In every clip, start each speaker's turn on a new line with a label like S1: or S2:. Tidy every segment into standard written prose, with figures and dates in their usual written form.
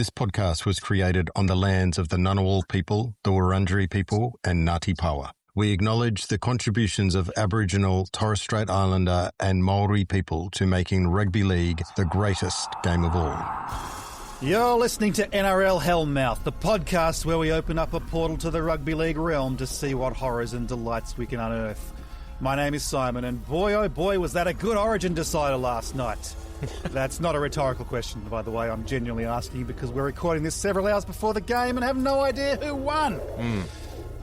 S1: This podcast was created on the lands of the Ngunnawal people, the Wurundjeri people, and Ngāti Pawa. We acknowledge the contributions of Aboriginal, Torres Strait Islander, and Maori people to making rugby league the greatest game of all.
S2: You're listening to NRL Hellmouth, the podcast where we open up a portal to the rugby league realm to see what horrors and delights we can unearth. My name is Simon, and boy, oh boy, was that a good origin decider last night. That's not a rhetorical question, by the way. I'm genuinely asking because we're recording this several hours before the game and have no idea who won.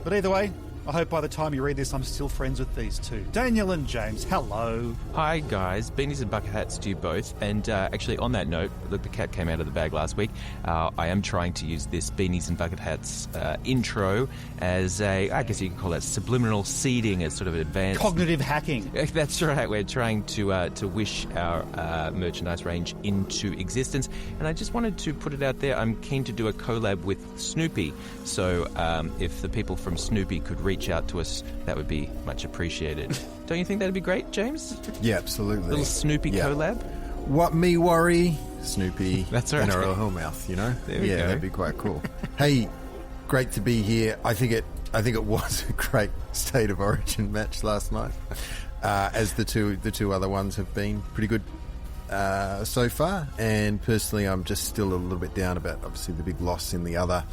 S2: But either way, I hope by the time you read this, I'm still friends with these two. Daniel and James, hello.
S3: Hi, guys. Beanies and bucket hats to you both. And actually, on that note, look, the cat came out of the bag last week. I am trying to use this Beanies and bucket hats intro as I guess you could call it subliminal seeding, as sort of advanced...
S2: Cognitive hacking.
S3: That's right. We're trying to wish our merchandise range into existence. And I just wanted to put it out there. I'm keen to do a collab with Snoopy. So if the people from Snoopy could reach out to us, that would be much appreciated. Don't you think that'd be great, James?
S1: Yeah, absolutely.
S3: Little Snoopy collab?
S1: What me worry, Snoopy.
S3: That's right.
S1: NRL Hellmouth, you know?
S3: There we go.
S1: That'd be quite cool. Hey, great to be here. I think it was a great State of Origin match last night, as the two other ones have been pretty good so far. And personally, I'm just still a little bit down about obviously the big loss in the other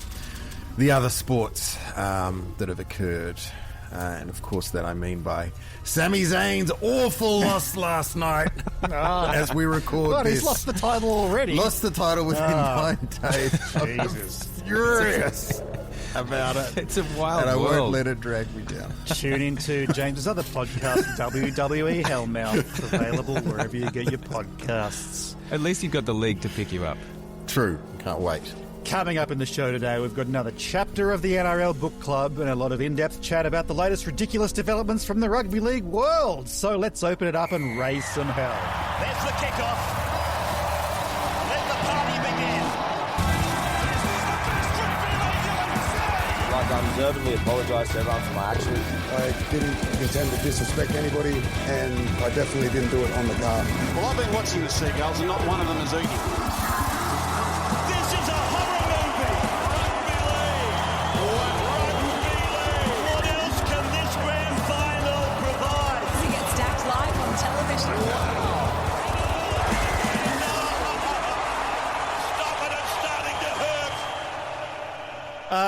S1: sports that have occurred. And of course that I mean by Sami Zayn's awful loss last night as we record
S2: God,
S1: this.
S2: he's lost the title already.
S1: Lost the title within 9 days.
S2: Jesus.
S1: I'm furious about it.
S3: It's a wild
S1: and I
S3: world.
S1: won't let it drag me down.
S2: Tune into James's other podcast, WWE Hellmouth, available wherever you get your podcasts.
S3: At least you've got the league to pick you up.
S1: True. Can't wait.
S2: Coming up in the show today, we've got another chapter of the NRL Book Club and a lot of in-depth chat about the latest ridiculous developments from the rugby league world. So let's open it up and raise some hell.
S4: There's the kickoff. Let the party begin.
S5: Like, I undeservedly apologise to everyone for my actions.
S6: I didn't intend to disrespect anybody, and I definitely didn't do it on the car.
S7: Well, I've been watching the Seagulls, and not one of them is eating.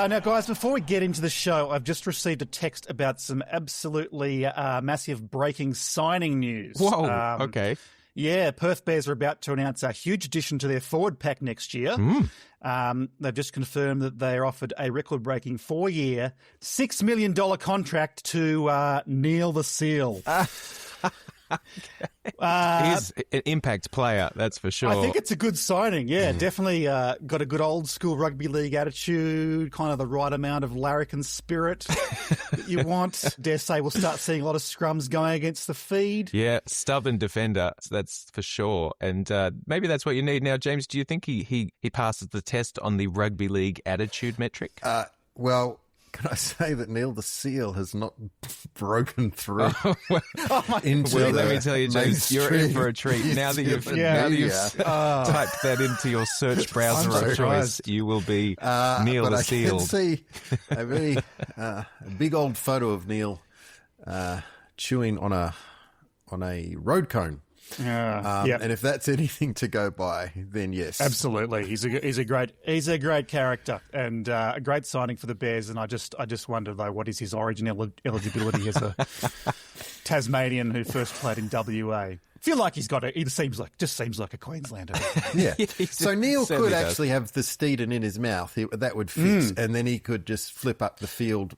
S2: Now, guys, before we get into the show, I've just received a text about some absolutely massive breaking signing news.
S3: Whoa, okay.
S2: Yeah, Perth Bears are about to announce a huge addition to their forward pack next year. They've just confirmed that they are offered a record-breaking 4-year, $6 million contract to Neil the Seal.
S3: He's an impact player, that's for sure.
S2: I think it's a good signing, yeah. Definitely got a good old-school rugby league attitude, kind of the right amount of larrikin spirit that you want. Dare say we'll start seeing a lot of scrums going against the feed.
S3: Yeah, stubborn defender, that's for sure. And maybe that's what you need. Now, James, do you think he passes the test on the rugby league attitude metric?
S1: Well, can I say that Neil the Seal has not broken through into
S3: well, let me tell you, James, you're in for a treat. Now that you've typed that into your search browser of choice, you will be Neil the Seal.
S1: I can see a big old photo of Neil chewing on a road cone. And if that's anything to go by, then yes,
S2: absolutely. He's a great character and a great signing for the Bears. And I just wonder though, what is his origin eligibility as a Tasmanian who first played in WA? I feel like he seems like a Queenslander.
S1: Yeah. So Neil could actually have the Steeden in his mouth. That would fit, and then he could just flip up the field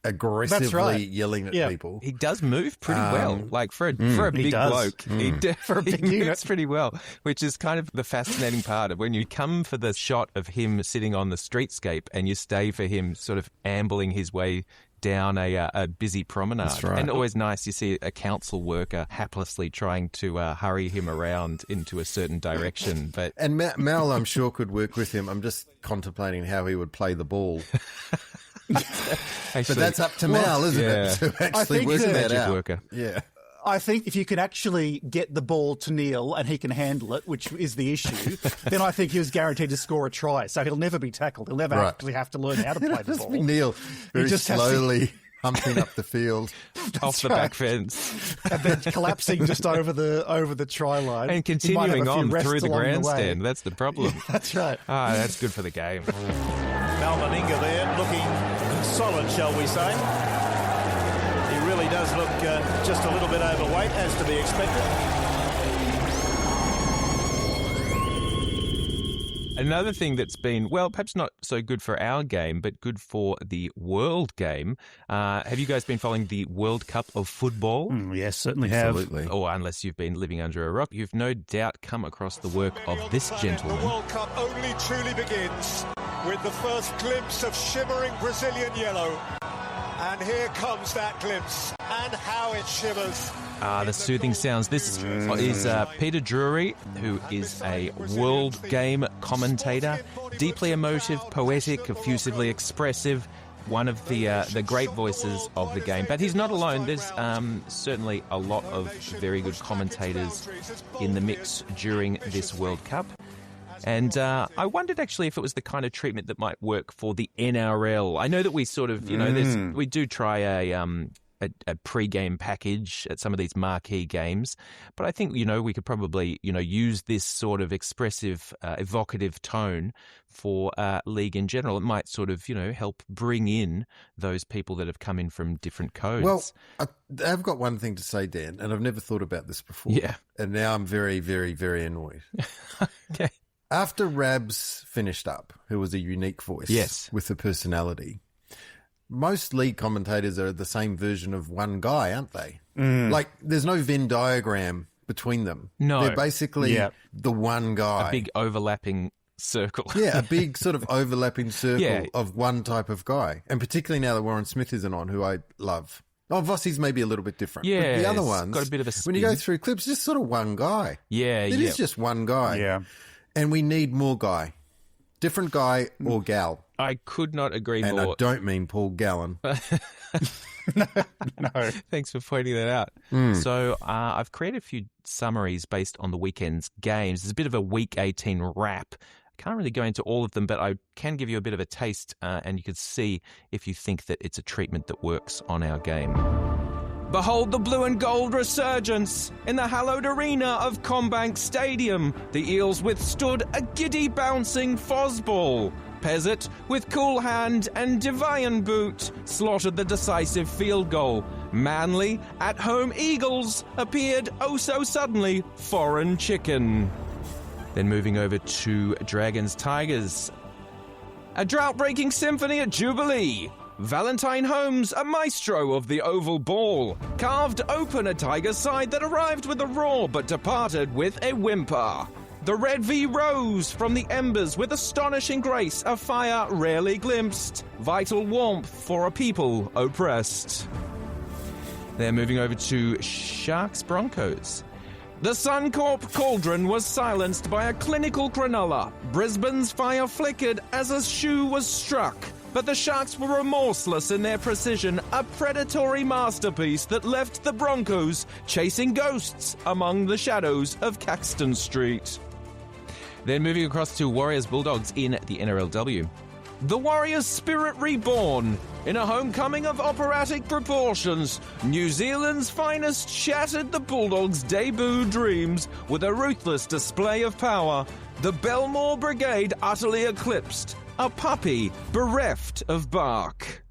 S1: aggressively yelling at people.
S3: He does move pretty well. Like for a big bloke, he moves pretty well, which is kind of the fascinating part of when you come for the shot of him sitting on the streetscape and you stay for him sort of ambling his way down a busy promenade.
S1: That's right.
S3: And always nice you see a council worker haplessly trying to hurry him around into a certain direction.
S1: And Mal, I'm sure, could work with him. I'm just contemplating how he would play the ball. Actually, but that's up to Mal, isn't it? To actually work that out.
S3: Worker.
S1: Yeah.
S2: I think if you can actually get the ball to Neil and he can handle it, which is the issue, then I think he was guaranteed to score a try. So he'll never be tackled. He'll never actually have to learn how to play the ball.
S1: Neil very slowly humping up the field.
S3: Off the back fence.
S2: And then collapsing just over the try line.
S3: And continuing on through the grandstand. That's the problem.
S2: That's right.
S3: That's good for the game.
S4: Malmaninga there, looking solid, shall we say. He really does look just a little bit overweight, as to be expected.
S3: Another thing that's been, well, perhaps not so good for our game, but good for the world game. Have you guys been following the World Cup of football?
S2: Yes, certainly have.
S1: Absolutely.
S3: Or unless you've been living under a rock, you've no doubt come across the work of this gentleman.
S8: The World Cup only truly begins with the first glimpse of shimmering Brazilian yellow. And here comes that glimpse, and how it shimmers.
S3: The soothing sounds. This is Peter Drury, who is a world game commentator, deeply emotive, poetic, effusively expressive, one of the great voices of the game. But he's not alone. There's certainly a lot of very good commentators in the mix during this World Cup. And I wondered actually if it was the kind of treatment that might work for the NRL. I know that we sort of, we do try a pre-game package at some of these marquee games, but I think, we could probably, use this sort of expressive, evocative tone for league in general. It might sort of, help bring in those people that have come in from different codes.
S1: Well, I've got one thing to say, Dan, and I've never thought about this before.
S3: Yeah.
S1: And now I'm very, very, very annoyed.
S3: Okay.
S1: After Rabs finished up, who was a unique voice with a personality, most league commentators are the same version of one guy, aren't they? Like, there's no Venn diagram between them.
S3: No.
S1: They're basically the one guy.
S3: A big overlapping circle.
S1: Yeah, a big sort of overlapping circle of one type of guy. And particularly now that Warren Smith isn't on, who I love. Oh, Vossi's maybe a little bit different.
S3: Yeah.
S1: But the other ones,
S3: got a bit of a spin.
S1: when you go through clips, just sort of one guy.
S3: Yeah,
S1: It is just one guy.
S2: Yeah.
S1: And we need more guy. Different guy or gal.
S3: I could not agree
S1: And
S3: more.
S1: I don't mean Paul Gallen.
S2: No.
S3: Thanks for pointing that out. So I've created a few summaries based on the weekend's games. There's a bit of a Week 18 wrap. I can't really go into all of them, but I can give you a bit of a taste, and you can see if you think that it's a treatment that works on our game. Behold the blue and gold resurgence. In the hallowed arena of Combank Stadium, the Eels withstood a giddy bouncing Fosball. Pezzett, with cool hand and Devian boot, slaughtered the decisive field goal. Manly, at home Eagles, appeared oh so suddenly foreign chicken. Then moving over to Dragons Tigers. A drought-breaking symphony at Jubilee. Valentine Holmes, a maestro of the oval ball, carved open a Tiger side that arrived with a roar but departed with a whimper. The Red V rose from the embers with astonishing grace, a fire rarely glimpsed, vital warmth for a people oppressed. They're moving over to Sharks Broncos. The Suncorp cauldron was silenced by a clinical granola. Brisbane's fire flickered as a shoe was struck. But the Sharks were remorseless in their precision, a predatory masterpiece that left the Broncos chasing ghosts among the shadows of Caxton Street. Then moving across to Warriors Bulldogs in the NRLW. The Warriors' spirit reborn. In a homecoming of operatic proportions, New Zealand's finest shattered the Bulldogs' debut dreams with a ruthless display of power. The Belmore Brigade utterly eclipsed. A puppy bereft of bark.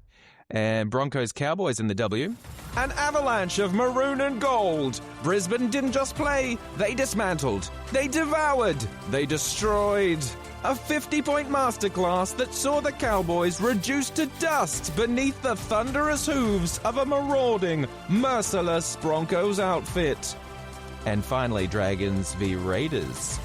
S3: And Broncos Cowboys in the W. An avalanche of maroon and gold. Brisbane didn't just play, they dismantled, they devoured, they destroyed. A 50-point masterclass that saw the Cowboys reduced to dust beneath the thunderous hooves of a marauding, merciless Broncos outfit. And finally, Dragons v Raiders.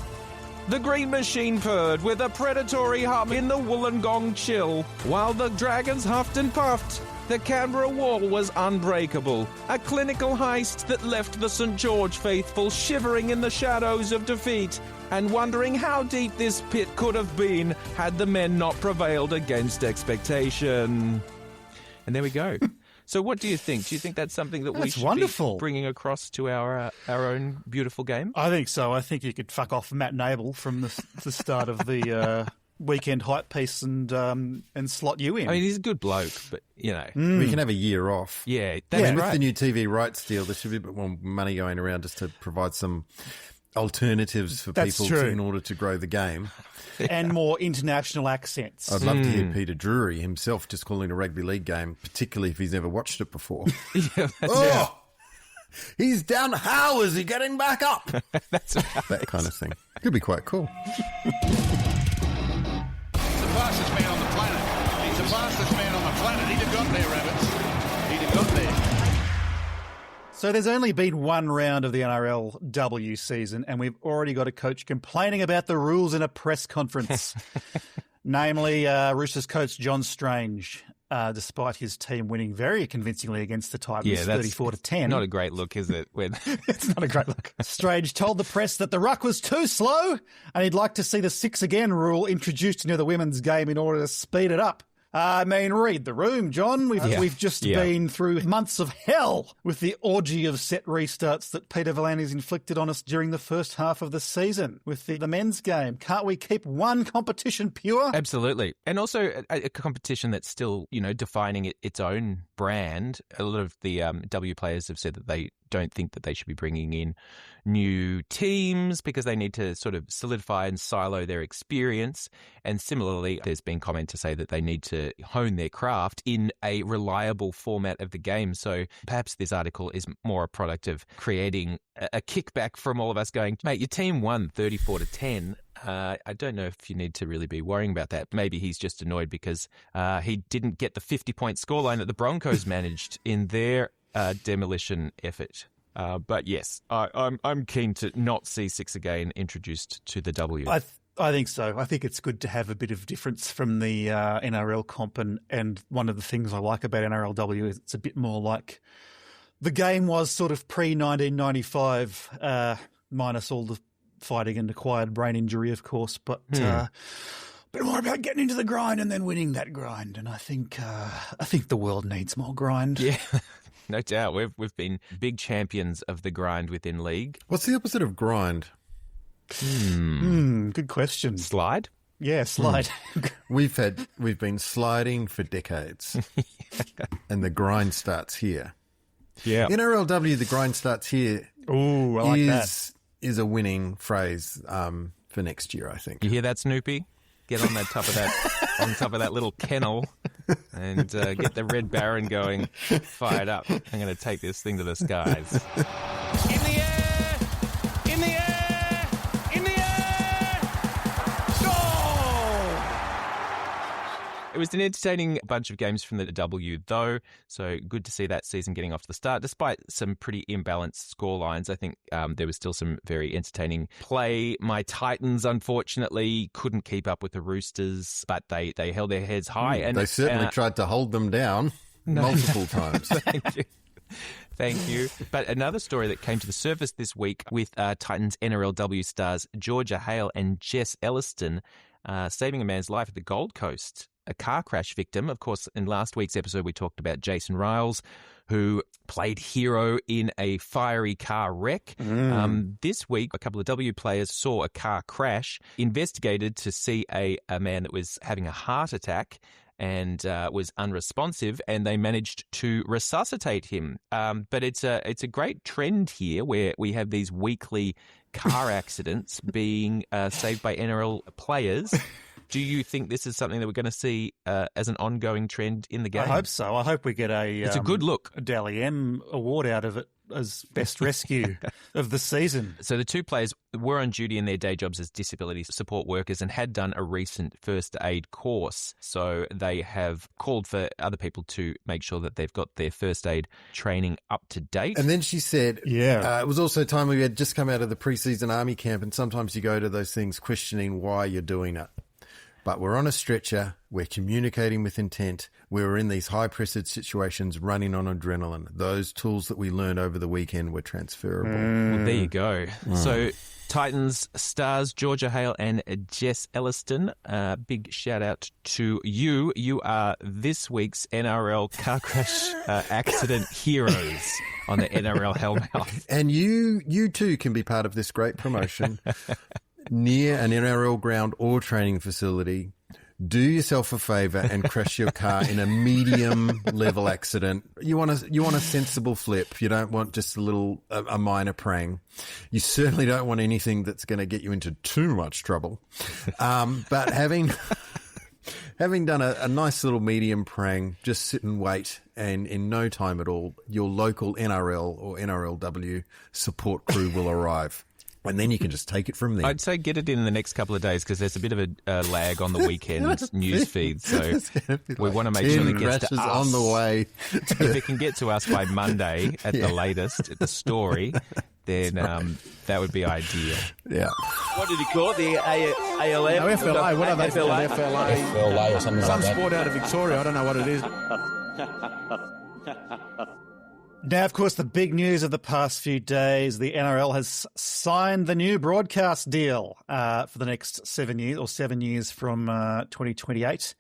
S3: The Green Machine purred with a predatory hum in the Wollongong chill, while the Dragons huffed and puffed. The Canberra wall was unbreakable, a clinical heist that left the St George faithful shivering in the shadows of defeat and wondering how deep this pit could have been had the men not prevailed against expectation. And there we go. So what do you think? Do you think that's something that we
S2: That's
S3: should
S2: wonderful.
S3: be bringing across to our own beautiful game?
S2: I think so. I think you could fuck off Matt Nable from the start of the weekend hype piece and slot you in.
S3: I mean, he's a good bloke, but,
S1: We can have a year off.
S3: Yeah, that's
S1: With
S3: right.
S1: the new TV rights deal, there should be a bit more money going around just to provide some alternatives for
S2: That's
S1: people
S2: true.
S1: in order to grow the game.
S2: And more international accents.
S1: I'd love to hear Peter Drury himself just calling a rugby league game, particularly if he's never watched it before. He's down. How is he getting back up? That kind of thing. Could be quite cool.
S7: He's the fastest man on the planet. He's the fastest man on the planet. He'd have got there, Rabbits. He'd have got there.
S2: So there's only been one round of the NRLW season, and we've already got a coach complaining about the rules in a press conference. Namely, Roosters coach John Strange, despite his team winning very convincingly against the Titans, 34-10.
S3: Not a great look, is it?
S2: It's not a great look. Strange told the press that the ruck was too slow, and he'd like to see the 6 again rule introduced into the women's game in order to speed it up. I mean, read the room, John. We've just been through months of hell with the orgy of set restarts that Peter V'landys inflicted on us during the first half of the season with the men's game. Can't we keep one competition pure?
S3: Absolutely. And also a competition that's still, defining its own brand. A lot of the W players have said that they don't think that they should be bringing in new teams because they need to sort of solidify and silo their experience. And similarly, there's been comment to say that they need to hone their craft in a reliable format of the game. So perhaps this article is more a product of creating a kickback from all of us going, mate, your team won 34-10. I don't know if you need to really be worrying about that. Maybe he's just annoyed because he didn't get the 50-point scoreline that the Broncos managed in their demolition effort. But yes, I'm keen to not see 6 again introduced to the W.
S2: I think so. I think it's good to have a bit of difference from the NRL comp, and one of the things I like about NRLW is it's a bit more like the game was sort of pre-1995, minus all the fighting and acquired brain injury, of course, but a bit more about getting into the grind and then winning that grind. And I think the world needs more grind.
S3: Yeah. No doubt. We've been big champions of the grind within league.
S1: What's the opposite of grind?
S2: Good question.
S3: Slide?
S2: Yeah, slide.
S1: We've been sliding for decades, and the grind starts here.
S3: Yeah.
S1: NRLW, the grind starts here.
S2: Ooh, I like that.
S1: Is a winning phrase for next year, I think.
S3: You hear that, Snoopy? Get on that top of that little kennel and get the Red Baron going, fired up. I'm going to take this thing to the skies. In the air! In the air! In the air! Goal! It was an entertaining bunch of games from the W, though, so good to see that season getting off to the start. Despite some pretty imbalanced scorelines, I think there was still some very entertaining play. My Titans, unfortunately, couldn't keep up with the Roosters, but they held their heads high. And
S1: they certainly tried to hold them down multiple times.
S3: Thank you. Thank you. But another story that came to the surface this week with Titans NRLW stars Georgia Hale and Jess Elliston saving a man's life at the Gold Coast. A car crash victim. Of course, in last week's episode, we talked about Jason Riles, who played hero in a fiery car wreck. This week, a couple of W players saw a car crash, investigated to see a man that was having a heart attack and was unresponsive, and they managed to resuscitate him. But it's a great trend here where we have these weekly car accidents being saved by NRL players. Do you think this is something that we're going to see as an ongoing trend in the game?
S2: I hope so. I hope we get
S3: it's a good look.
S2: A Dally M award out of it as best rescue of the season.
S3: So the two players were on duty in their day jobs as disability support workers and had done a recent first aid course. So they have called for other people to make sure that they've got their first aid training up to date.
S1: And then she said, it was also time we had just come out of the pre-season army camp, and sometimes you go to those things questioning why you're doing it. but we're on a stretcher. We're communicating with intent. We're in these high-pressured situations running on adrenaline. Those tools that we learned over the weekend were transferable.
S3: Well, there you go. So Titans stars Georgia Hale and Jess Elliston. Big shout out to you. You are this week's NRL car crash accident heroes on the NRL Hellmouth.
S1: And you too can be part of this great promotion near an NRL ground or training facility. Do yourself a favour and crash your car in a medium level accident. You want a sensible flip. You don't want just a minor prang. You certainly don't want anything that's going to get you into too much trouble. But having done a nice little medium prang, just sit and wait, and in no time at all, your local NRL or NRLW support crew will arrive. And then you can just take it from there.
S3: I'd say get it in the next couple of days because there's a bit of a lag on the weekend news feed. So we want to make sure it gets to us.
S1: On the way.
S3: If it can get to us by Monday at the latest, at the story, then that would be ideal.
S1: Yeah.
S5: What did he call it? The ALM?
S9: No, FLA. What are they called?
S5: FLA or something
S9: Some
S5: like that.
S9: sport out of Victoria. I don't know what it is.
S2: Now, of course, the big news of the past few days, the NRL has signed the new broadcast deal for the next 7 years from 2028.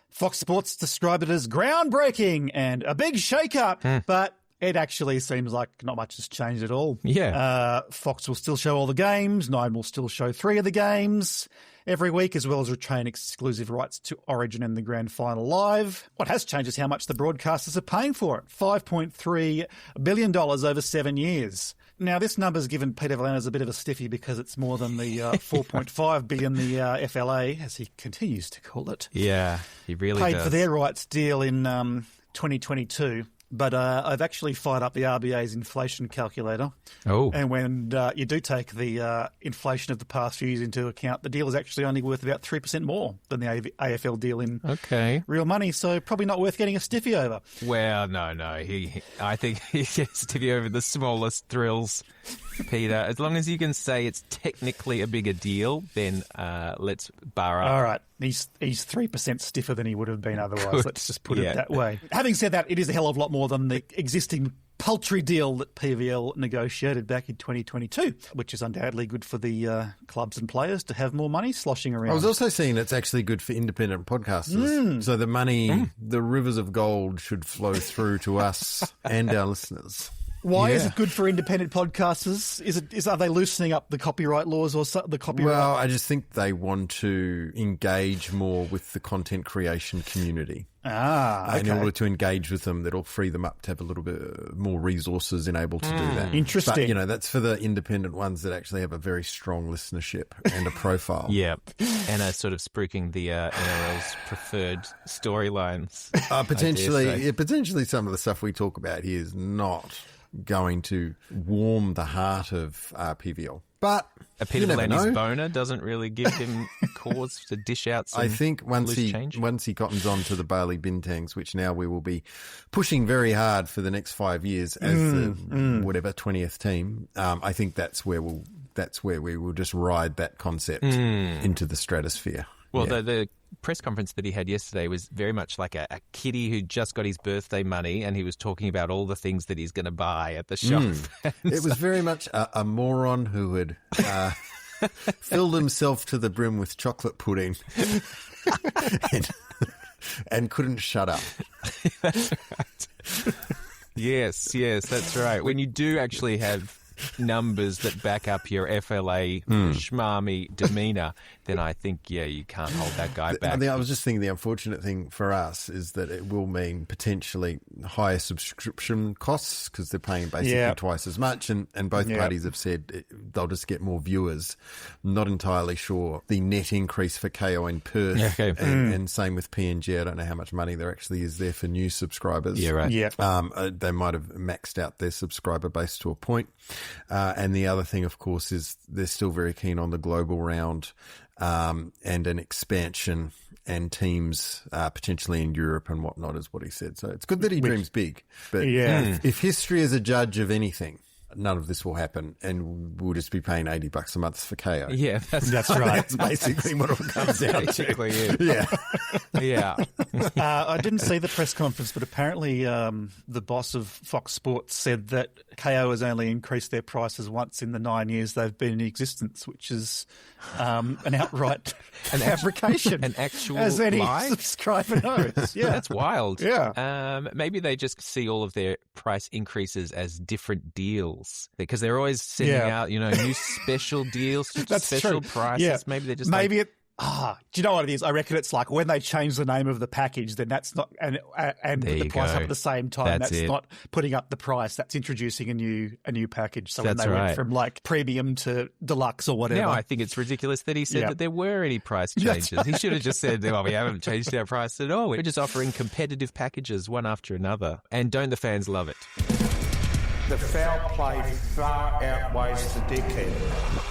S2: Fox Sports described it as groundbreaking and a big shake-up, but it actually seems like not much has changed at all.
S3: Yeah.
S2: Fox will still show all the games. Nine will still show 3 of the games every week, as well as retain exclusive rights to Origin and the Grand Final live. What has changed is how much the broadcasters are paying for it. $5.3 billion over 7 years. Now, this number's given Peter Valentine a bit of a stiffy because it's more than the $4.5 billion the FLA, as he continues to call it.
S3: Yeah, he really
S2: paid
S3: does.
S2: for their rights deal in 2022. But I've actually fired up the RBA's inflation calculator.
S3: Oh.
S2: And when you do take the inflation of the past few years into account, the deal is actually only worth about 3% more than the AFL deal in real money. So probably not worth getting a stiffy over.
S3: Well, no. I think he gets to be over the smallest thrills, Peter. As long as you can say it's technically a bigger deal, then let's bar up.
S2: All right. He's 3% stiffer than he would have been otherwise. Let's just put it that way. Having said that, it is a hell of a lot more than the existing paltry deal that PVL negotiated back in 2022, which is undoubtedly good for the clubs and players to have more money sloshing around.
S1: I was also seeing it's actually good for independent podcasters. So the money, the rivers of gold should flow through to us and our listeners.
S2: Why is it good for independent podcasters? Are they loosening up the copyright laws or the copyright?
S1: Well, I just think they want to engage more with the content creation community.
S2: Okay.
S1: In order to engage with them, that'll free them up to have a little bit more resources and able to do that.
S2: Interesting.
S1: But, that's for the independent ones that actually have a very strong listenership and a profile.
S3: Yeah, and are sort of spruiking the NRL's preferred storylines.
S1: Potentially some of the stuff we talk about here is not going to warm the heart of PVL. But
S3: Peter Valentine's boner doesn't really give him cause to dish out some
S1: I think once he cottons on to the Bailey Bintangs, which now we will be pushing very hard for the next 5 years as the 20th team, I think that's where we will just ride that concept into the stratosphere.
S3: Well, the press conference that he had yesterday was very much like a kiddie who just got his birthday money and he was talking about all the things that he's going to buy at the shop.
S1: It was very much a moron who had filled himself to the brim with chocolate pudding and couldn't shut up.
S3: That's right. Yes, that's right. When you do actually have numbers that back up your FLA schmarmy demeanour, then I think, you can't hold that guy back.
S1: I was just thinking the unfortunate thing for us is that it will mean potentially higher subscription costs because they're paying basically twice as much, and both parties have said they'll just get more viewers. Not entirely sure the net increase for KO in Perth, and same with PNG. I don't know how much money there actually is there for new subscribers.
S3: Yeah, right.
S2: Yeah.
S1: They might have maxed out their subscriber base to a point. And the other thing, of course, is they're still very keen on the global round and an expansion and teams potentially in Europe and whatnot is what he said. So it's good that he dreams big. But if history is a judge of anything, none of this will happen, and we'll just be paying $80 a month for KO.
S3: Yeah,
S2: That's right.
S1: That's basically what it comes down to.
S3: basically it.
S1: Yeah.
S3: Yeah.
S2: I didn't see the press conference, but apparently the boss of Fox Sports said that KO has only increased their prices once in the 9 years they've been in existence, which is an outright fabrication.
S3: An actual
S2: as any
S3: lie?
S2: subscriber knows. Yeah,
S3: That's wild.
S2: Yeah.
S3: Maybe they just see all of their price increases as different deals because they're always sending out, new special deals,
S2: That's
S3: special
S2: true.
S3: prices.
S2: Yeah.
S3: Maybe they're just
S2: do you know what it is? I reckon it's like when they change the name of the package, then that's not and
S3: There
S2: put the
S3: you
S2: price
S3: go.
S2: up at the same time.
S3: That's
S2: That's
S3: it.
S2: not putting up the price. That's introducing a new package. So when
S3: That's
S2: they
S3: right.
S2: went from like premium to deluxe or whatever.
S3: Now I think it's ridiculous that he said
S2: Yeah.
S3: that there were any price
S2: That's
S3: changes. He should have just said, well, we haven't changed our price at all. We're just offering competitive packages one after another. And don't the fans love it?
S10: The foul play far outweighs the dickhead.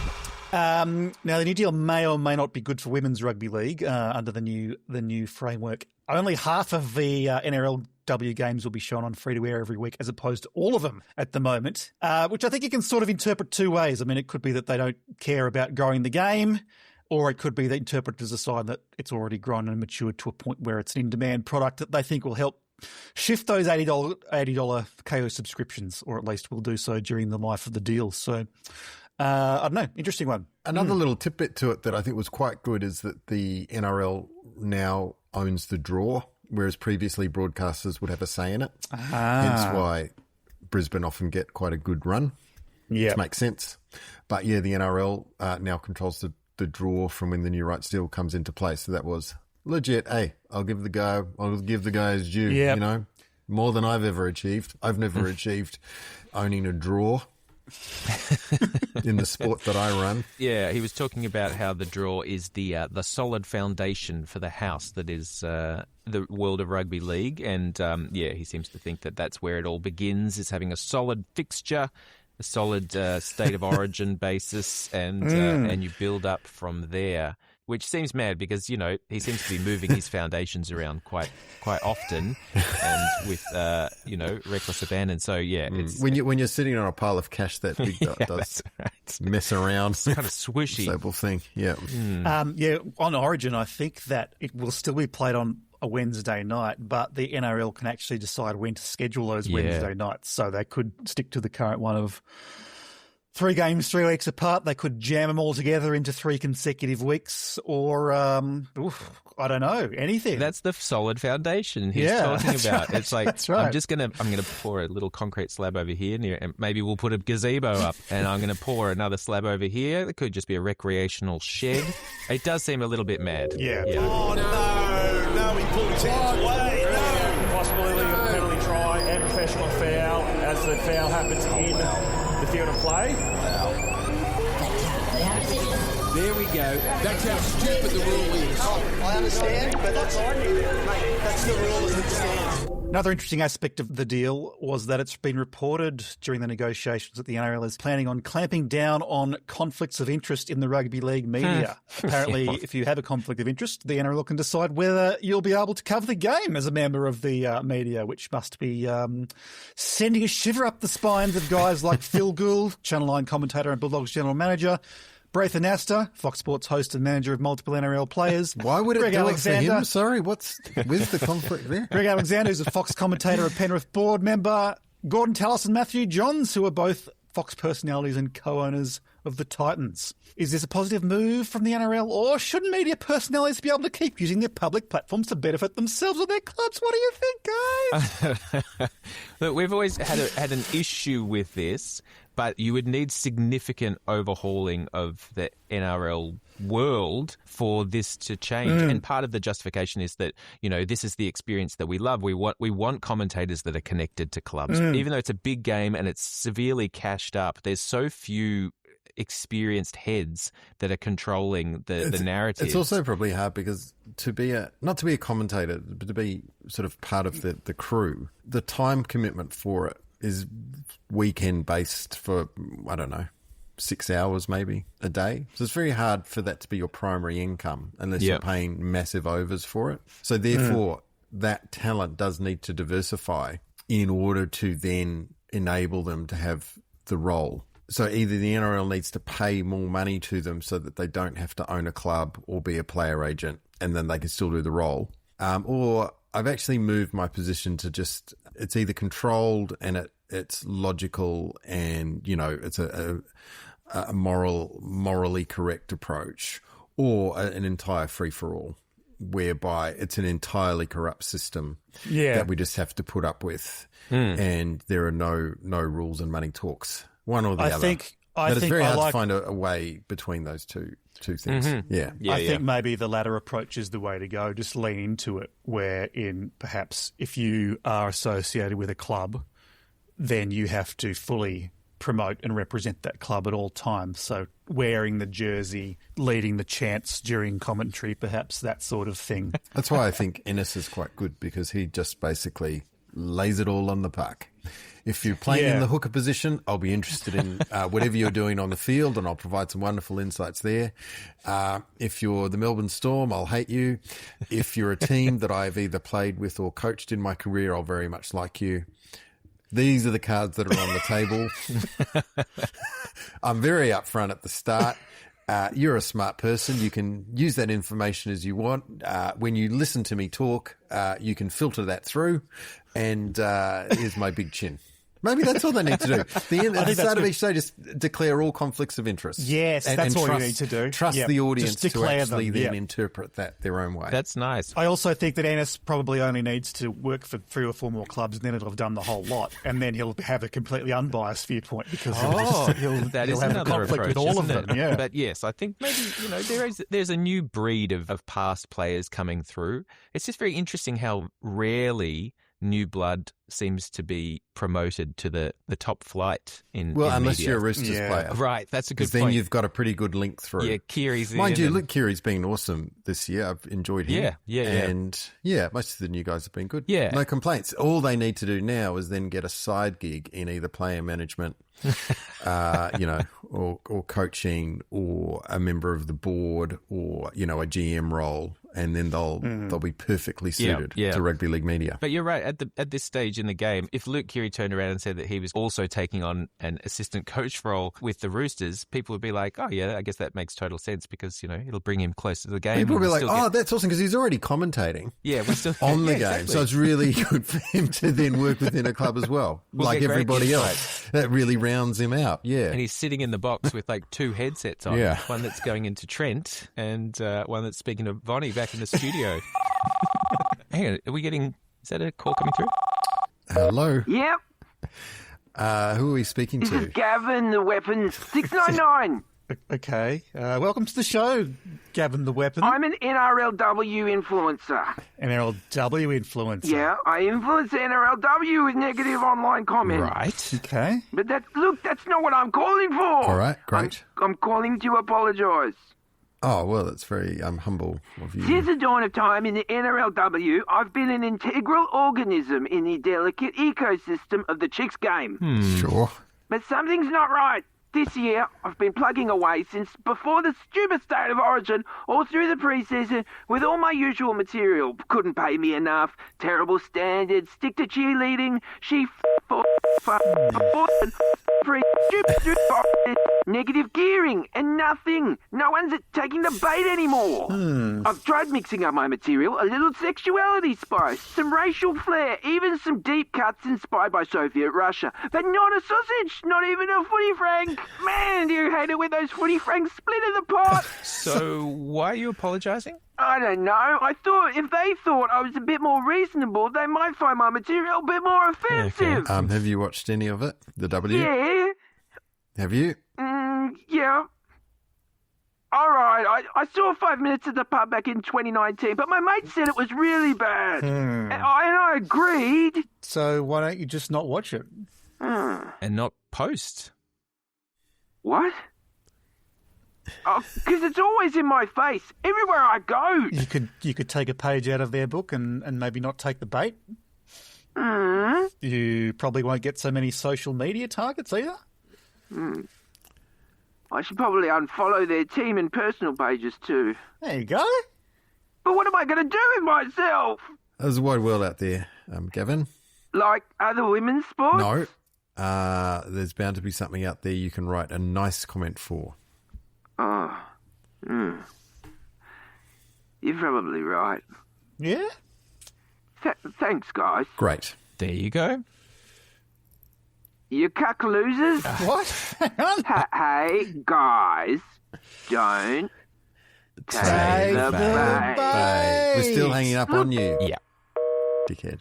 S2: Now, the new deal may or may not be good for women's rugby league under the new framework. Only half of the NRLW games will be shown on free-to-air every week as opposed to all of them at the moment, which I think you can sort of interpret two ways. I mean, it could be that they don't care about growing the game, or it could be they interpret it as a sign that it's already grown and matured to a point where it's an in-demand product that they think will help shift those $80 KO subscriptions, or at least will do so during the life of the deal. So, I don't know. Interesting one.
S1: Another little tidbit to it that I think was quite good is that the NRL now owns the draw, whereas previously broadcasters would have a say in it. Hence why Brisbane often get quite a good run.
S2: Yeah.
S1: Which makes sense. But yeah, the NRL now controls the draw from when the new rights deal comes into place. So that was legit. Hey, I'll give the guys due,
S2: Yep.
S1: more than I've ever achieved. I've never achieved owning a draw in the sport that I run.
S3: Yeah, he was talking about how the draw is the solid foundation for the house that is the world of rugby league. And he seems to think that that's where it all begins, is having a solid fixture, a solid state of origin basis, and you build up from there. Which seems mad because, he seems to be moving his foundations around quite often and with, reckless abandon. So, it's...
S1: When you're sitting on a pile of cash that big, that does mess around.
S3: It's kind of swishy.
S1: Stable thing, yeah.
S2: On Origin, I think that it will still be played on a Wednesday night, but the NRL can actually decide when to schedule those Wednesday nights. So they could stick to the current one of 3 games, 3 weeks apart. They could jam them all together into 3 consecutive weeks, or I don't know, anything.
S3: That's the solid foundation he's talking about.
S2: Right.
S3: It's like,
S2: that's right.
S3: I'm going to pour a little concrete slab over here, and maybe we'll put a gazebo up, and I'm going to pour another slab over here. It could just be a recreational shed. It does seem a little bit mad.
S2: Yeah.
S10: Oh, no, he pulled his hands away. No.
S11: Possibility of penalty try and professional foul as the foul happens in the field of play.
S7: There we go. That's how stupid the rule is.
S10: I understand, but that's the rule as it stands.
S2: Another interesting aspect of the deal was that it's been reported during the negotiations that the NRL is planning on clamping down on conflicts of interest in the rugby league media. Apparently, if you have a conflict of interest, the NRL can decide whether you'll be able to cover the game as a member of the media, which must be sending a shiver up the spines of guys like Phil Gould, Channel 9 commentator and Bulldogs general manager, Braithen Astor, Fox Sports host and manager of multiple NRL players.
S1: Why would it
S2: Greg
S1: do
S2: Alexander,
S1: it for him? Sorry, where's the conflict there?
S2: Greg Alexander, who's a Fox commentator, a Penrith board member, Gordon Tallis and Matthew Johns, who are both Fox personalities and co-owners of the Titans. Is this a positive move from the NRL, or should media personalities be able to keep using their public platforms to benefit themselves or their clubs? What do you think, guys?
S3: Look, we've always had an issue with this, but you would need significant overhauling of the NRL world for this to change. And part of the justification is that, this is the experience that we love. We want commentators that are connected to clubs. Even though it's a big game and it's severely cashed up, there's so few experienced heads that are controlling the narrative.
S1: It's also probably hard because not to be a commentator, but to be sort of part of the crew, the time commitment for it is weekend based for, 6 hours maybe a day. So it's very hard for that to be your primary income unless you're paying massive overs for it. So therefore, that talent does need to diversify in order to then enable them to have the role. So either the NRL needs to pay more money to them so that they don't have to own a club or be a player agent, and then they can still do the role. Or I've actually moved my position to just, it's either controlled and it's logical and, it's a morally correct approach, or an entire free-for-all, whereby it's an entirely corrupt system that we just have to put up with, and there are no rules and money talks. One or the other. But it's very hard to find a way between those two things.
S2: Mm-hmm. I think maybe the latter approach is the way to go. Just lean into it, wherein perhaps if you are associated with a club, then you have to fully promote and represent that club at all times. So wearing the jersey, leading the chants during commentary, perhaps that sort of thing.
S1: That's why I think Ennis is quite good, because he just basically lays it all on the park. If you're playing in the hooker position, I'll be interested in whatever you're doing on the field, and I'll provide some wonderful insights there. If you're the Melbourne Storm, I'll hate you. If you're a team that I've either played with or coached in my career, I'll very much like you. These are the cards that are on the table. I'm very upfront at the start. You're a smart person. You can use that information as you want. When you listen to me talk, you can filter that through. And here's my big chin. Maybe that's all they need to do. At the start of each day, just declare all conflicts of interest.
S2: Yes, that's all you need to do.
S1: Trust the audience to actually then interpret that their own way.
S3: That's nice.
S2: I also think that Ennis probably only needs to work for 3 or 4 more clubs, and then it'll have done the whole lot. And then he'll have a completely unbiased viewpoint, because he'll have a conflict with all of them. Yeah.
S3: But yes, I think maybe there's a new breed of past players coming through. It's just very interesting how rarely new blood seems to be promoted to the top flight in
S1: unless
S3: media.
S1: you're a Roosters player.
S3: Right, that's a good point.
S1: Because then you've got a pretty good link through.
S3: Yeah, Keary's
S1: Mind you, Luke Keary's been awesome this year. I've enjoyed him. And most of the new guys have been good.
S3: Yeah.
S1: No complaints. All they need to do now is then get a side gig in either player management, or coaching, or a member of the board, or, a GM role. And then they'll be perfectly suited to rugby league media.
S3: But you're right. At this stage in the game, if Luke Keary turned around and said that he was also taking on an assistant coach role with the Roosters, people would be like, "Oh yeah, I guess that makes total sense, because it'll bring him closer to the game."
S1: People will be like, "Oh, that's awesome," because he's already commentating.
S3: Yeah, we're still
S1: on the game, so it's really good for him to then work within a club as well, like everybody else. That really rounds him out. Yeah,
S3: and he's sitting in the box with like 2 headsets on.
S1: Yeah,
S3: one that's going into Trent and one that's speaking to Vonnie back in the studio. Hang on, are we getting? Is that a call coming through?
S1: Hello.
S12: Yep.
S1: Who are we speaking to?
S12: This is Gavin, the Weapons 699.
S2: Okay. Welcome to the show, Gavin the Weapon.
S12: I'm an NRLW influencer.
S2: NRLW influencer?
S12: Yeah, I influence NRLW with negative online comments.
S2: Right. Okay.
S12: But that's not what I'm calling for.
S1: All right, great.
S12: I'm calling to apologise.
S1: Oh, well, that's very humble of you.
S12: Since the dawn of time in the NRLW, I've been an integral organism in the delicate ecosystem of the Chicks game.
S1: Sure.
S12: But something's not right. This year, I've been plugging away since before the stupid state of origin, all through the pre-season, with all my usual material. Couldn't pay me enough, terrible standards, stick to cheerleading, negative gearing, and nothing. No one's taking the bait anymore. I've tried mixing up my material, a little sexuality spice, some racial flair, even some deep cuts inspired by Soviet Russia. But not a sausage, not even a footy frank. Man, do you hate it when those footy franks split in the pot?
S3: So why are you apologising?
S12: I don't know. I thought if they thought I was a bit more reasonable, they might find my material a bit more offensive.
S1: Okay. Have you watched any of it? The W?
S12: Yeah.
S1: Have you?
S12: Yeah. All right, I saw 5 minutes at the pub back in 2019, but my mate said it was really bad. And I agreed.
S2: So why don't you just not watch it?
S3: And not post?
S12: What? Oh, because it's always in my face, everywhere I go.
S2: You could take a page out of their book and maybe not take the bait. You probably won't get so many social media targets either.
S12: I should probably unfollow their team and personal pages too.
S2: There you go.
S12: But what am I going to do with myself?
S1: There's a wide world out there, Gavin.
S12: Like other women's sports?
S1: No. there's bound to be something out there you can write a nice comment for.
S12: Oh, you're probably right.
S2: Yeah?
S12: Thanks, guys.
S1: Great.
S3: There you go.
S12: You cuck losers.
S2: What? Hang on.
S12: Hey, guys, don't take the bait.
S1: Bait. We're still hanging up on you.
S3: Yeah.
S1: Dickhead.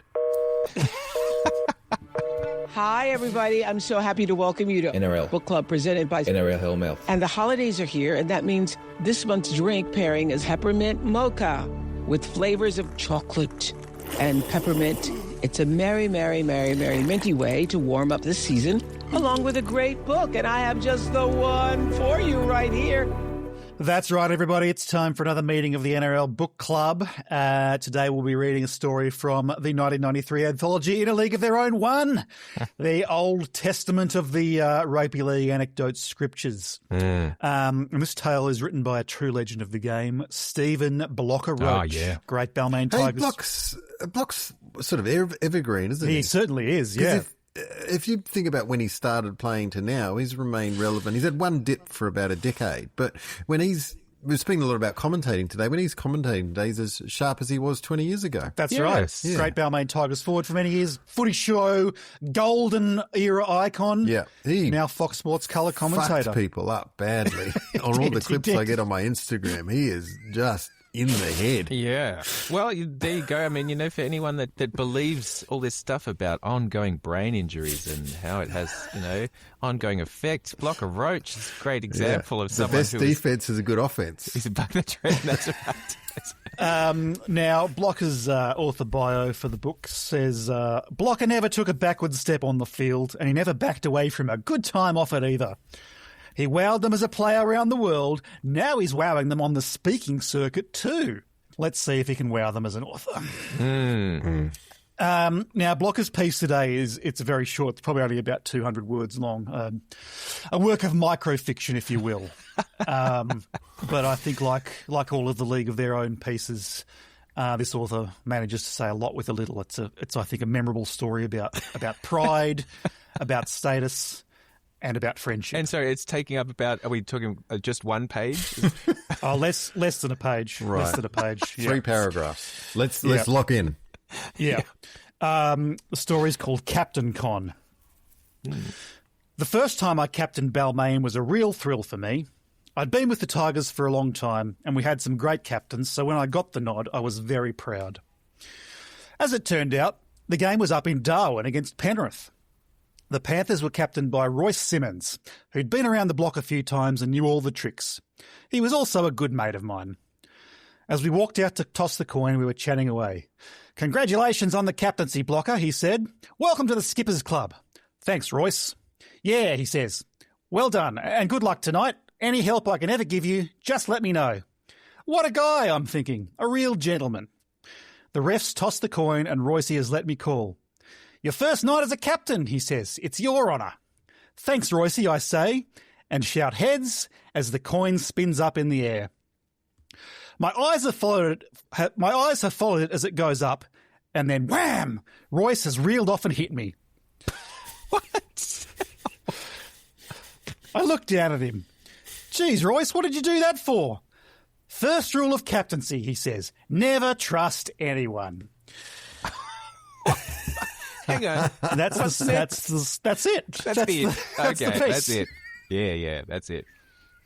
S13: Hi, everybody. I'm so happy to welcome you to
S5: NRL
S13: Book Club presented by
S5: NRL Hellmouth.
S13: And the holidays are here, and that means this month's drink pairing is peppermint mocha with flavors of chocolate and peppermint. It's a merry, merry, merry, merry minty way to warm up this season, along with a great book. And I have just the one for you right here.
S2: That's right, everybody. It's time for another meeting of the NRL Book Club. Today we'll be reading a story from the 1993 anthology In a League of Their Own 1, the Old Testament of the Rugby League Anecdote Scriptures. And this tale is written by a true legend of the game, Stephen Blocker Roach.
S3: Oh, yeah.
S2: Great Balmain Tigers.
S1: Block's sort of evergreen, isn't he?
S2: He certainly is, yeah.
S1: If you think about when he started playing to now, he's remained relevant. He's had one dip for about a decade, but when we're speaking a lot about commentating today. When he's commentating today, he's as sharp as he was 20 years ago.
S2: That's right. Yeah. Great Balmain Tigers forward for many years. Footy show, golden era icon.
S1: Yeah.
S2: Now Fox Sports colour commentator.
S1: Fucked people up badly. On all the clips I get on my Instagram, he is just in the head.
S3: Yeah. Well, there you go. I mean, for anyone that believes all this stuff about ongoing brain injuries and how it has, ongoing effects, Blocker Roach is a great example of someone
S1: the best defense is a good offense.
S3: He's a that's right.
S2: Now, Blocker's author bio for the book says, Blocker never took a backward step on the field and he never backed away from a good time off it either. He wowed them as a player around the world. Now he's wowing them on the speaking circuit too. Let's see if he can wow them as an author. Now, Blocker's piece today it's very short. It's probably only about 200 words long. A work of microfiction, if you will. But I think like all of the League of Their Own pieces, this author manages to say a lot with a little. It's I think a memorable story about pride, about status, and about friendship.
S3: And so it's taking up are we talking just one page?
S2: Less than a page.
S1: Right.
S2: Less than a page. Yeah.
S1: 3 paragraphs. Let's lock in.
S2: Yeah. The story's called Captain Con. The first time I captained Balmain was a real thrill for me. I'd been with the Tigers for a long time, and we had some great captains, so when I got the nod, I was very proud. As it turned out, the game was up in Darwin against Penrith. The Panthers were captained by Royce Simmons, who'd been around the block a few times and knew all the tricks. He was also a good mate of mine. As we walked out to toss the coin, we were chatting away. "Congratulations on the captaincy, Blocker," he said. "Welcome to the Skippers Club." "Thanks, Royce." "Yeah," he says. "Well done, and good luck tonight. Any help I can ever give you, just let me know." What a guy, I'm thinking. A real gentleman. The refs tossed the coin and Royce has let me call. "Your first night as a captain," he says. "It's your honour." "Thanks, Royce," I say, and shout heads as the coin spins up in the air. My eyes have followed it as it goes up, and then wham! Royce has reeled off and hit me.
S3: What?
S2: I looked down at him. "Geez, Royce, what did you do that for?" "First rule of captaincy," he says. "Never trust anyone."
S3: Hang on.
S2: That's it.
S3: That's it. Yeah, that's it.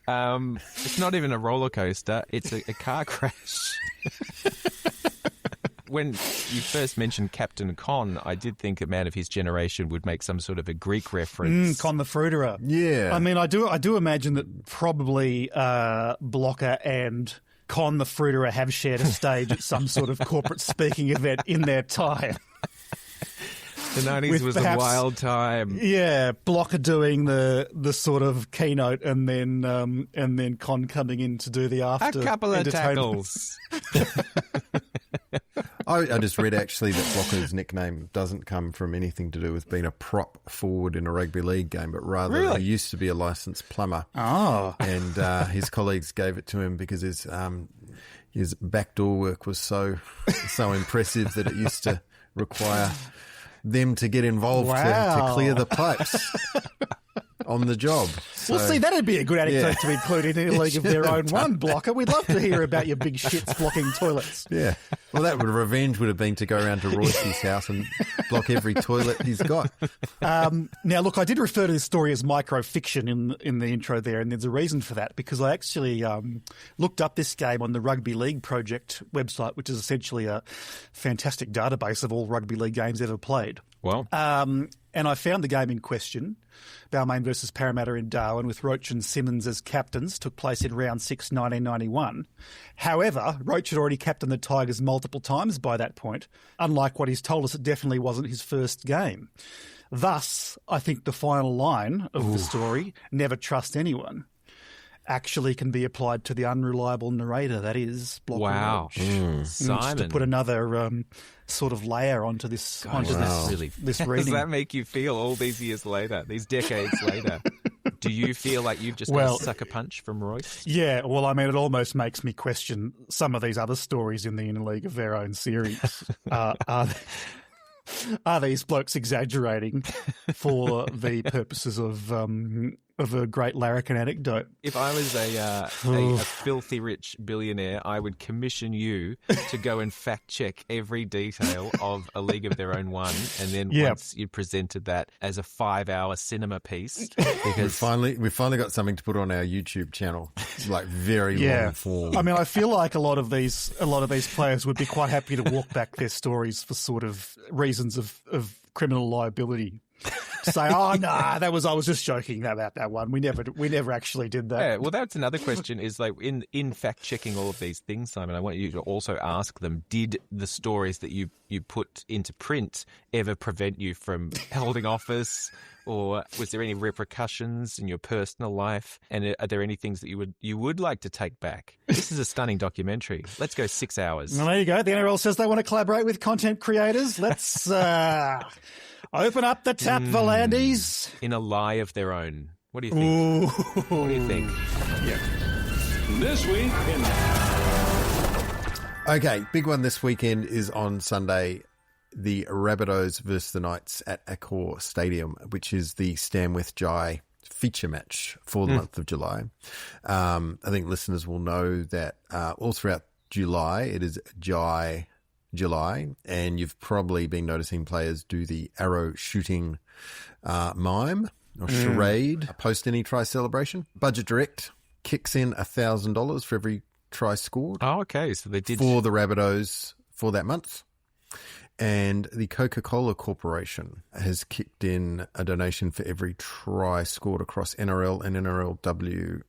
S3: It's not even a roller coaster. It's a car crash. When you first mentioned Captain Con, I did think a man of his generation would make some sort of a Greek reference.
S2: Con the Fruiterer.
S1: Yeah.
S2: I mean, I do imagine that probably Blocker and Con the Fruiterer have shared a stage at some sort of corporate speaking event in their time.
S3: The 90s was a wild time.
S2: Yeah, Blocker doing the sort of keynote and then Con coming in to do the after.
S3: A couple of tackles.
S1: I just read actually that Blocker's nickname doesn't come from anything to do with being a prop forward in a rugby league game, but rather he used to be a licensed plumber.
S2: Oh.
S1: And his colleagues gave it to him because his backdoor work was so impressive that it used to require them to get involved to clear the pipes on the job.
S2: Well, see, that'd be a good anecdote to include in a League of Their Own one blocker. We'd love to hear about your big shits blocking toilets.
S1: Yeah. Well, revenge would have been to go around to Royce's house and block every toilet he's got.
S2: Now, look, I did refer to this story as microfiction in the intro there, and there's a reason for that, because I actually looked up this game on the Rugby League Project website, which is essentially a fantastic database of all rugby league games ever played.
S3: Well,
S2: and I found the game in question, Balmain versus Parramatta in Darwin, with Roach and Simmons as captains, took place in round 6, 1991. However, Roach had already captained the Tigers multiple times by that point. Unlike what he's told us, it definitely wasn't his first game. Thus, I think the final line of the story, never trust anyone, actually can be applied to the unreliable narrator, that is Blocker Roach.
S3: Simon.
S2: Just to put another sort of layer onto this, this
S3: How
S2: reading.
S3: does that make you feel all these years later, these decades later? Do you feel like you've just got a sucker punch from Royce?
S2: Yeah, well, I mean, it almost makes me question some of these other stories in the In a League of Their Own series. Are these blokes exaggerating for the purposes of a great larrikin anecdote?
S3: If I was a filthy rich billionaire, I would commission you to go and fact check every detail of A League of Their Own one, and then once you presented that as a 5-hour cinema piece, because
S1: we've finally got something to put on our YouTube channel, like very long form.
S2: I mean, I feel like a lot of these players would be quite happy to walk back their stories for sort of reasons of criminal liability. Say, I was just joking about that one. We never actually did that.
S3: Yeah, well, that's another question is like in fact checking all of these things, Simon, I want you to also ask them, did the stories that you put into print ever prevent you from holding office, or was there any repercussions in your personal life? And are there any things that you would like to take back? This is a stunning documentary. Let's go 6 hours.
S2: Well, there you go. The NRL says they want to collaborate with content creators. Let's open up the tap, Volandis.
S3: In a lie of their own. What do you think? What do you think?
S7: Yeah. This week in...
S1: Okay, big one this weekend is on Sunday, the Rabbitohs versus the Knights at Accor Stadium, which is the Stand With Jai feature match for the month of July. I think listeners will know that all throughout July, it is July, and you've probably been noticing players do the arrow shooting mime or charade post any try celebration. Budget Direct kicks in $1,000 for every try scored.
S3: Oh, okay. So they did
S1: for the Rabbitohs for that month. And the Coca-Cola Corporation has kicked in a donation for every try scored across NRL and NRLW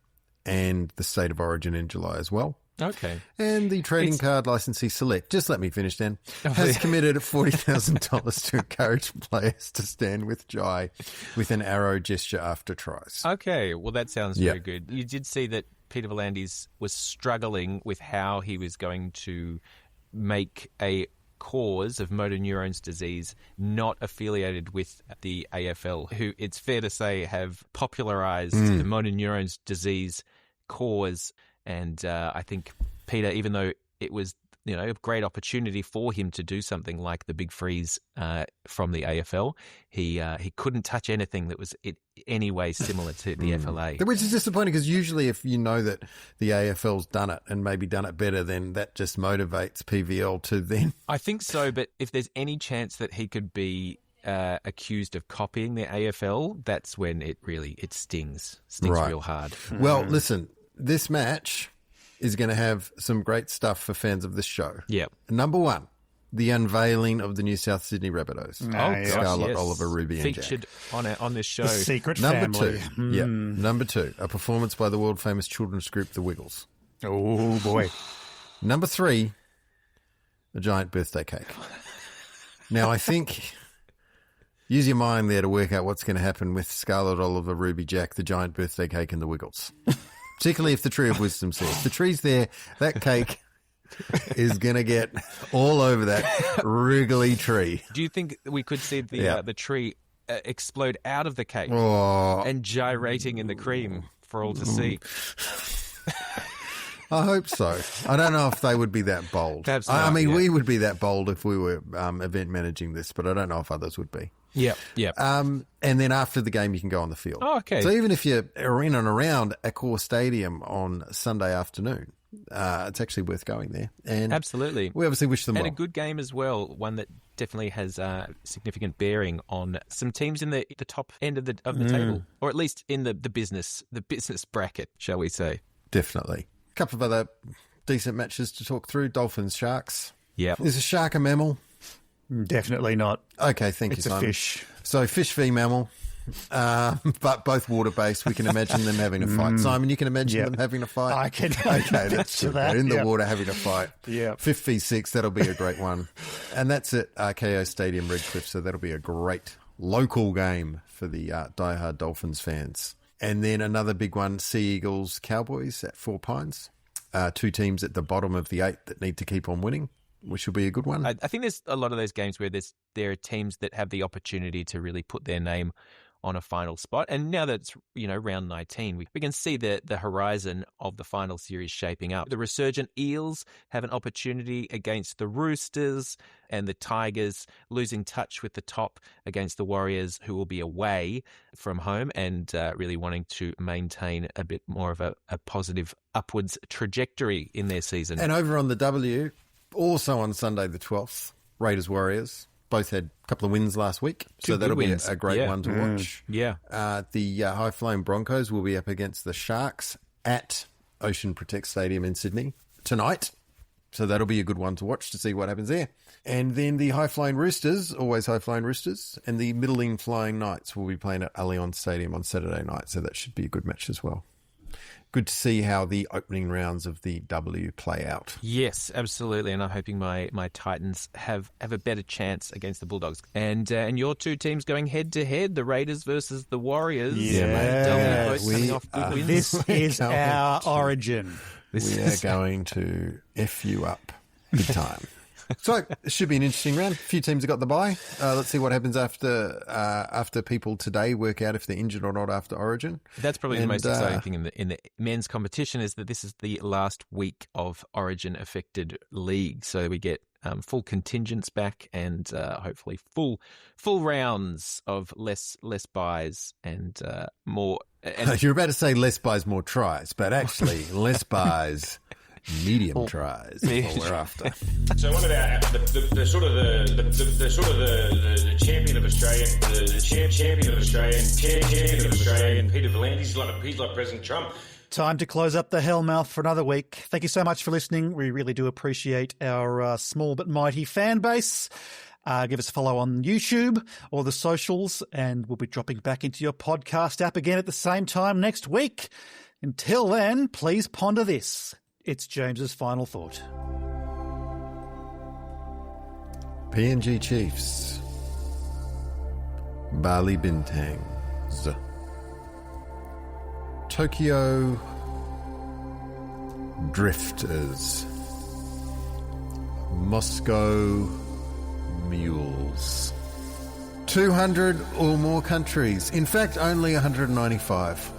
S1: and the State of Origin in July as well.
S3: Okay.
S1: And the trading card licensee Select, just let me finish then, has committed $40,000 to encourage players to stand with Jai with an arrow gesture after tries.
S3: Okay, well, that sounds very good. You did see that Peter Volandis was struggling with how he was going to make a cause of motor neurons disease not affiliated with the AFL, who it's fair to say have popularised the motor neurons disease cause. And I think Peter, even though it was a great opportunity for him to do something like the big freeze from the AFL, he couldn't touch anything that was in any way similar to the FLA.
S1: Which is disappointing because usually if you know that the AFL's done it and maybe done it better, then that just motivates PVL to then...
S3: I think so, but if there's any chance that he could be accused of copying the AFL, that's when it stings real hard.
S1: Well, listen... This match is going to have some great stuff for fans of this show.
S3: Yep.
S1: Number one, the unveiling of the New South Sydney Rabbitohs. Scarlett, Oliver, Ruby and Jack.
S3: Featured on this show.
S2: The secret
S1: family.
S2: Number two.
S1: Number two, a performance by the world-famous children's group, The Wiggles.
S2: Oh, boy.
S1: Number three, a giant birthday cake. Now, I think... Use your mind there to work out what's going to happen with Scarlett, Oliver, Ruby, Jack, the giant birthday cake and the Wiggles. Particularly if the Tree of Wisdom's there. If the tree's there, that cake is going to get all over that wriggly tree.
S3: Do you think we could see the tree explode out of the cake and gyrating in the cream for all to see?
S1: I hope so. I don't know if they would be that bold.
S3: Perhaps
S1: I
S3: not,
S1: mean,
S3: yeah.
S1: we would be that bold if we were event managing this, but I don't know if others would be.
S3: Yeah, yeah.
S1: And then after the game, you can go on the field.
S3: Oh, okay.
S1: So even if you're in and around Accor Stadium on Sunday afternoon, it's actually worth going there. And
S3: absolutely.
S1: We obviously wish them well.
S3: And a good game as well, one that definitely has significant bearing on some teams in the top end of the table, or at least in the business bracket, shall we say.
S1: Definitely. A couple of other decent matches to talk through. Dolphins, Sharks.
S3: Yeah.
S1: Is a shark a mammal?
S2: Definitely not.
S1: Okay, thank you,
S2: It's a
S1: Simon.
S2: fish.
S1: So fish v mammal, but both water-based. We can imagine them having a fight. Simon, you can imagine them having a fight?
S2: I can.
S1: Okay, that's good.
S2: that.
S1: They're in the water having a fight.
S2: Yeah.
S1: 5v6, that'll be a great one. And that's at RKO Stadium, Redcliffe, so that'll be a great local game for the diehard Dolphins fans. And then another big one, Sea Eagles Cowboys at Four Pines. Two teams at the bottom of the 8 that need to keep on winning, which will be a good one.
S3: I think there's a lot of those games where there are teams that have the opportunity to really put their name on a final spot. And now that it's, round 19, we can see the horizon of the final series shaping up. The resurgent Eels have an opportunity against the Roosters, and the Tigers losing touch with the top against the Warriors, who will be away from home and really wanting to maintain a bit more of a positive upwards trajectory in their season.
S1: And over on the W, also on Sunday the 12th, Raiders Warriors. Both had a couple of wins last week, so that'll be a great one to watch.
S3: Yeah.
S1: The high-flying Broncos will be up against the Sharks at Ocean Protect Stadium in Sydney tonight, so that'll be a good one to watch to see what happens there. And then the high-flying Roosters, always high-flying Roosters, and the middling flying Knights will be playing at Allianz Stadium on Saturday night, so that should be a good match as well. Good to see how the opening rounds of the W play out.
S3: Yes, absolutely, and I'm hoping my Titans have a better chance against the Bulldogs. And your two teams going head to head, the Raiders versus the Warriors.
S1: Yeah, mate.
S3: Both coming off good wins.
S2: This is our origin.
S1: We are going to F you up big time. So it should be an interesting round. A few teams have got the bye. Let's see what happens after people today work out if they're injured or not after Origin.
S3: That's probably the most exciting thing in the men's competition, is that this is the last week of Origin affected league. So we get full contingents back and hopefully full rounds of less buys and more. And
S1: you're about to say less buys, more tries, but actually less buys. Medium tries. What we're after.
S14: So what about the champion of Australia, the champion of Australia, Peter V'landys, he's like President Trump.
S2: Time to close up the Hellmouth for another week. Thank you so much for listening. We really do appreciate our small but mighty fan base. Give us a follow on YouTube or the socials, and we'll be dropping back into your podcast app again at the same time next week. Until then, please ponder this. It's James's final thought.
S1: PNG Chiefs. Bali Bintangs. Tokyo Drifters. Moscow Mules. 200 or more countries. In fact, only 195.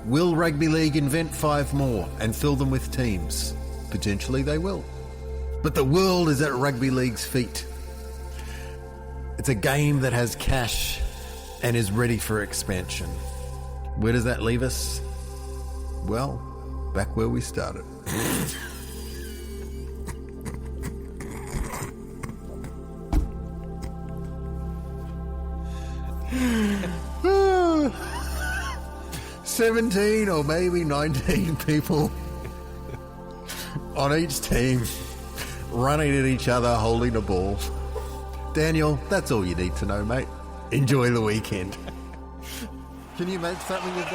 S1: Will Rugby League invent 5 more and fill them with teams? Potentially they will. But the world is at Rugby League's feet. It's a game that has cash and is ready for expansion. Where does that leave us? Well, back where we started. Ah. 17 or maybe 19 people on each team running at each other holding a ball. Daniel, that's all you need to know, mate. Enjoy the weekend. Can you make something of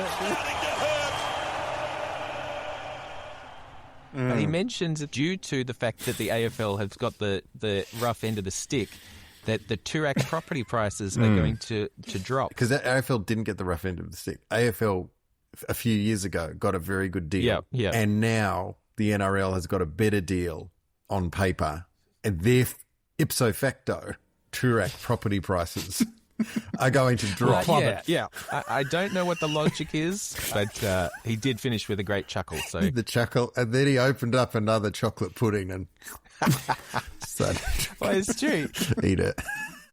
S1: that?
S3: He mentioned, due to the fact that the AFL has got the rough end of the stick, that the Toorak property prices are going to drop.
S1: Because the AFL didn't get the rough end of the stick. AFL, a few years ago, got a very good deal.
S3: Yeah.
S1: And now the NRL has got a better deal on paper. And ipso facto, Toorak property prices are going to drop.
S3: Yeah. I don't know what the logic is, but he did finish with a great chuckle. So
S1: The chuckle, and then he opened up another chocolate pudding and
S3: well, it's true.
S1: Eat it.